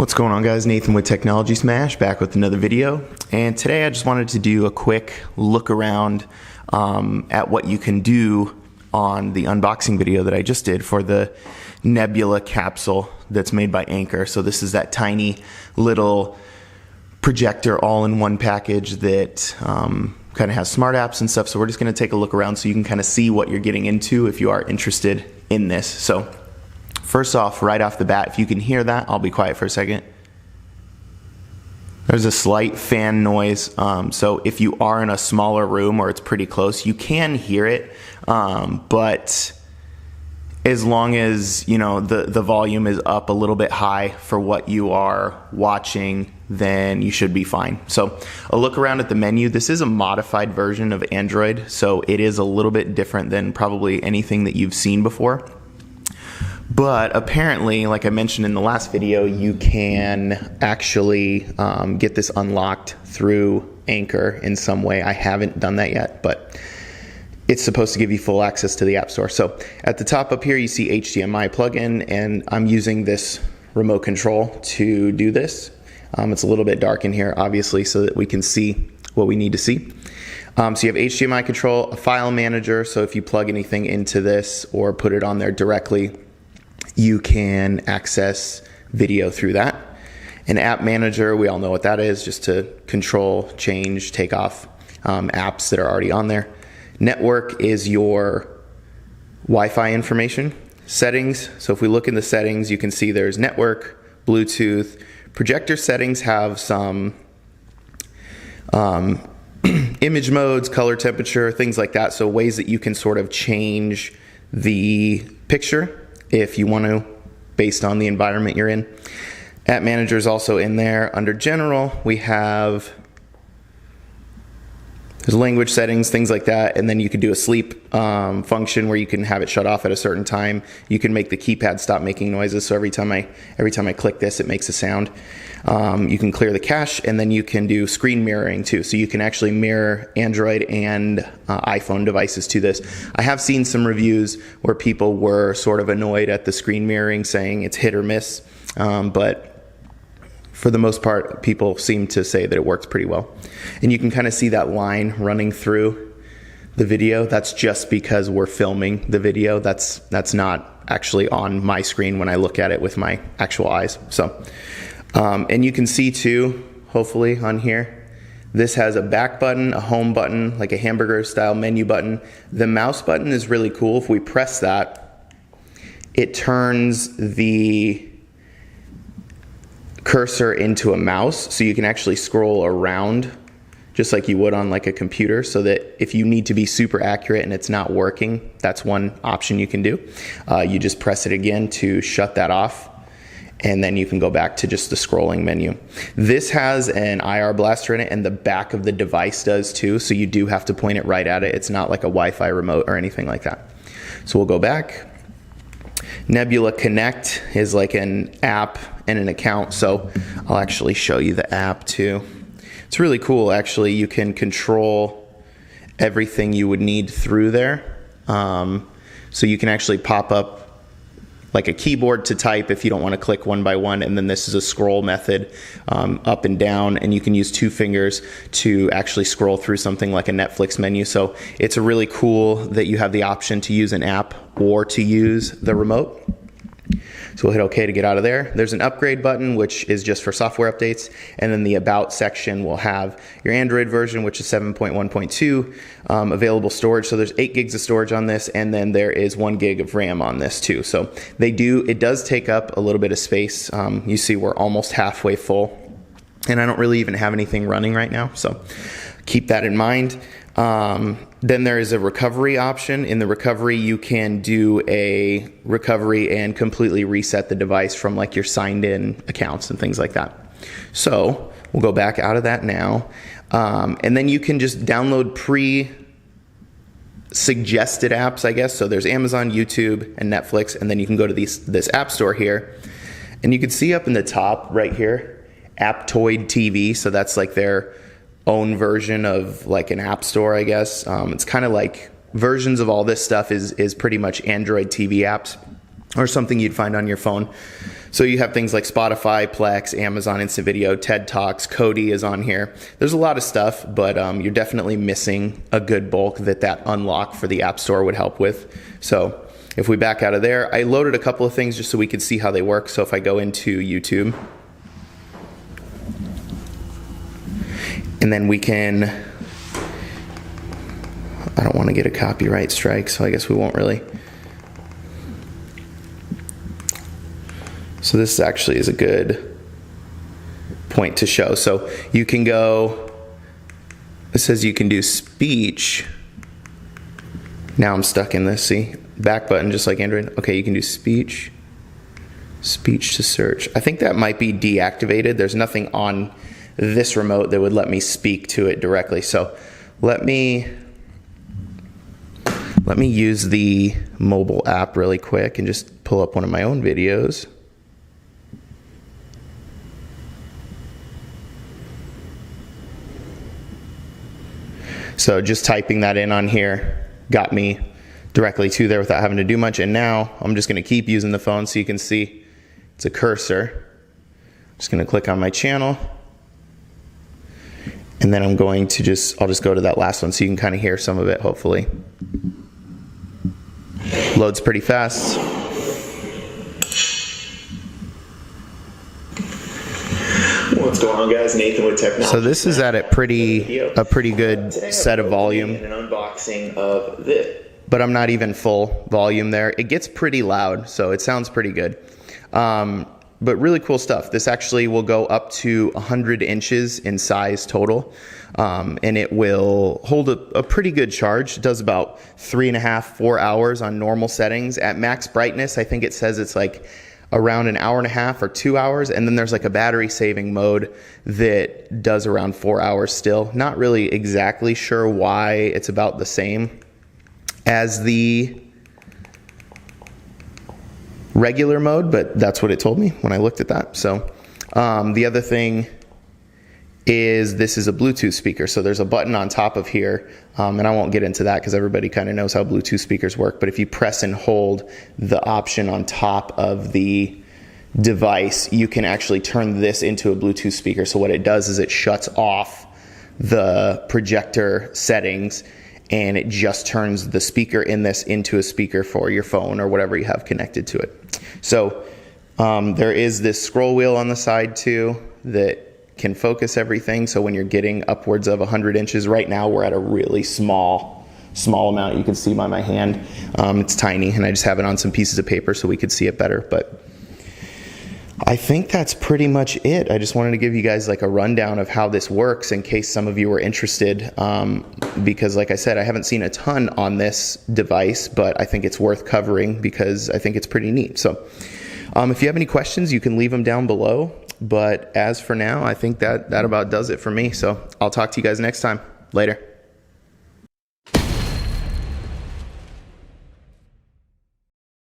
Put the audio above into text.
What's going on, guys? Nathan with Technology Smash, back with another video. And today I just wanted to do a quick look around at what you can do on the unboxing video that I just did for the Nebula Capsule that's made by Anker. So this is that tiny little projector all-in-one package that kind of has smart apps and stuff. So we're just going to take a look around so you can kind of see what you're getting into if you are interested in this. So first off, right off the bat, if you can hear that, I'll be quiet for a second. There's a slight fan noise, so if you are in a smaller room or it's pretty close, you can hear it, but as long as, you know, the volume is up a little bit high for what you are watching, then you should be fine. So a look around at the menu. This is a modified version of Android, so it is a little bit different than probably anything that you've seen before. But apparently, like I mentioned in the last video, you can actually get this unlocked through Anker in some way. I haven't done that yet, but it's supposed to give you full access to the App Store. So at the top up here, you see HDMI plug-in, and I'm using this remote control to do this. It's a little bit dark in here, obviously, so that we can see what we need to see. So you have HDMI control, a file manager, so if you plug anything into this or put it on there directly, you can access video through that. An app manager, we all know what that is, just to control, change, take off apps that are already on there. Network is your Wi-Fi information. Settings, so if we look in the settings, you can see there's network, Bluetooth. Projector settings have some image modes, color temperature, things like that, so ways that you can sort of change the picture if you want to, based on the environment you're in. App Manager is also in there. Under General, we have there's language settings, things like that, and then you can do a sleep function where you can have it shut off at a certain time. You can make the keypad stop making noises, so every time I click this, it makes a sound. You can clear the cache, and then you can do screen mirroring too, so you can actually mirror Android and iPhone devices to this. I have seen some reviews where people were sort of annoyed at the screen mirroring, saying it's hit or miss, but for the most part, people seem to say that it works pretty well. And you can kind of see that line running through the video. That's just because we're filming the video. That's not actually on my screen when I look at it with my actual eyes. So, and you can see too, hopefully on here, this has a back button, a home button, like a hamburger style menu button. The mouse button is really cool. If we press that, it turns the cursor into a mouse, so you can actually scroll around just like you would on like a computer, so that if you need to be super accurate and it's not working, that's one option you can do. You just press it again to shut that off, and then you can go back to just the scrolling menu. This has an IR blaster in it, and the back of the device does too, so you do have to point it right at it. It's not like a Wi-Fi remote or anything like that. So we'll go back. Nebula Connect is like an app and an account, so I'll actually show you the app too. It's really cool, actually. You can control everything you would need through there. So you can actually pop up like a keyboard to type if you don't want to click one by one, and then this is a scroll method, up and down, and you can use two fingers to actually scroll through something like a Netflix menu. So it's a really cool that you have the option to use an app or to use the remote. So we'll hit OK to get out of there. There's an upgrade button, which is just for software updates, and then the About section will have your Android version, which is 7.1.2, available storage. So there's 8 gigs of storage on this, and then there is 1 gig of RAM on this too. So it does take up a little bit of space. You see we're almost halfway full, and I don't really even have anything running right now, so keep that in mind. Then there is a recovery option. In the recovery, you can do a recovery and completely reset the device from like your signed in accounts and things like that. So we'll go back out of that now. And then you can just download pre-suggested apps, I guess. So there's Amazon, YouTube, and Netflix. And then you can go to this app store here. And you can see up in the top right here, Aptoid TV. So that's like their own version of like an app store, I guess. It's kind of like versions of all this stuff is pretty much Android TV apps. or something you'd find on your phone. So you have things like Spotify, Plex, Amazon Instant Video, TED Talks, Kodi is on here. There's a lot of stuff, but you're definitely missing a good bulk that unlock for the App Store would help with. So if we back out of there, I loaded a couple of things just so we could see how they work. So if I go into YouTube, and then we can, I don't want to get a copyright strike, so I guess we won't really. So this actually is a good point to show. So you can go, it says you can do speech. Now I'm stuck in this, see? Back button, just like Android. Okay, you can do speech to search. I think that might be deactivated. There's nothing on this remote that would let me speak to it directly. So let me use the mobile app really quick and just pull up one of my own videos. So just typing that in on here got me directly to there without having to do much. And now I'm just going to keep using the phone so you can see it's a cursor. I'm just going to click on my channel. And then I'm going to I'll just go to that last one so you can kind of hear some of it, hopefully. Loads pretty fast. What's going on, guys? Nathan with Technology. So this is at a pretty good set of volume. And an unboxing of this. But I'm not even full volume there. It gets pretty loud, so it sounds pretty good. But really cool stuff. This actually will go up to 100 inches in size total. And it will hold a pretty good charge. It does about 3.5, 4 hours on normal settings. At max brightness, I think it says it's like around 1.5 hours or 2 hours. And then there's like a battery saving mode that does around 4 hours still. Not really exactly sure why it's about the same as the regular mode, but that's what it told me when I looked at that. So the other thing is this is a Bluetooth speaker. So there's a button on top of here, and I won't get into that because everybody kind of knows how Bluetooth speakers work. But if you press and hold the option on top of the device, you can actually turn this into a Bluetooth speaker. So what it does is it shuts off the projector settings, and it just turns the speaker in this into a speaker for your phone or whatever you have connected to it. So there is this scroll wheel on the side too that can focus everything. So when you're getting upwards of 100 inches, right now we're at a really small amount. You can see by my hand. It's tiny, and I just have it on some pieces of paper so we could see it better. But I think that's pretty much it. I just wanted to give you guys like a rundown of how this works in case some of you were interested, because like I said, I haven't seen a ton on this device, but I think it's worth covering because I think it's pretty neat. So if you have any questions, you can leave them down below. But as for now, I think that about does it for me. So I'll talk to you guys next time. Later.